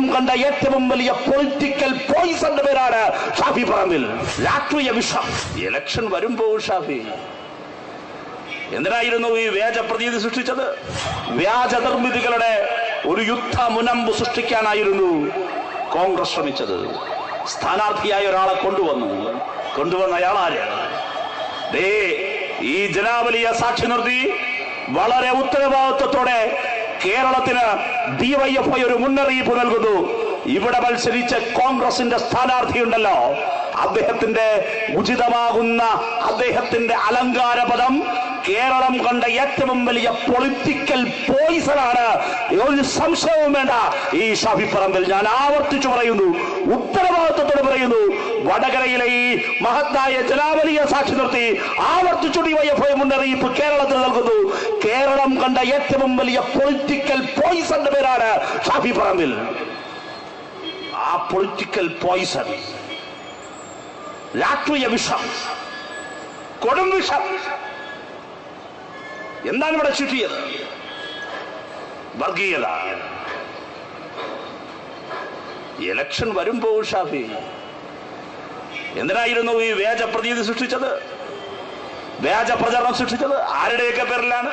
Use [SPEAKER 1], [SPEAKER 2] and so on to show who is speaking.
[SPEAKER 1] കേരളം കണ്ട ഏറ്റവും വലിയ പൊളിറ്റിക്കൽ പോയിസന്റെ പേരാണ് ഷാഫി പറമ്പിൽ. രാഷ്ട്രീയ വിഷം. ഇലക്ഷൻ വരുമ്പോൾ ഷാഫി എന്തിനായിരുന്നു ഈ വ്യാജ പ്രതീതി സൃഷ്ടിച്ചത്? വ്യാജ നിർമ്മിതികളുടെ ഒരു യുദ്ധ മുനമ്പ് സൃഷ്ടിക്കാനായിരുന്നു കോൺഗ്രസ് ശ്രമിച്ചത്. സ്ഥാനാർത്ഥിയായ ഒരാളെ കൊണ്ടുവന്ന അയാളാര്? ഈ ജനാവലിയെ സാക്ഷി നിർത്തി വളരെ ഉത്തരവാദിത്വത്തോടെ കേരളത്തിന് ഡിവൈഎഫ്ഐ ഒരു മുന്നറിയിപ്പ് നൽകുന്നു. ഇവിടെ മത്സരിച്ച കോൺഗ്രസിന്റെ സ്ഥാനാർത്ഥിയുണ്ടല്ലോ, അദ്ദേഹത്തിന്റെ ഉചിതമാകുന്ന അദ്ദേഹത്തിന്റെ അലങ്കാര പദം കേരളം കണ്ട ഏറ്റവും വലിയ പൊളിറ്റിക്കൽ പോയിസനാണ്. ഒരു സംശയവും വേണ്ട. ഈ ഷാഫി പറമ്പിൽ, ഞാൻ ആവർത്തിച്ചു പറയുന്നു, ഉത്തരവാദിത്വത്തോട് പറയുന്നു, വടകരയിലെ ഈ മഹത്തായ ജനാവലിയെ സാക്ഷി നിർത്തി ആവർത്തിച്ചു ഡിവൈഎഫ്ഐ മുന്നറിയിപ്പ് കേരളത്തിൽ നൽകുന്നു. കേരളം കണ്ട ഏറ്റവും വലിയ പൊളിറ്റിക്കൽ പോയിസന്റെ പേരാണ് ഷാഫി പറമ്പിൽ. ആ പൊളിറ്റിക്കൽ പോയിസൺ, രാഷ്ട്രീയ വിഷം, കൊടും വിഷം എന്താണ് ഇവിടെ ചുറ്റിയത്? വർഗീയത. ഇലക്ഷൻ വരുമ്പോൾ ഷാഫി എന്തിനായിരുന്നു ഈ വ്യാജ പ്രതീതി സൃഷ്ടിച്ചത്? വ്യാജ പ്രചരണം സൃഷ്ടിച്ചത് ആരുടെയൊക്കെ പേരിലാണ്?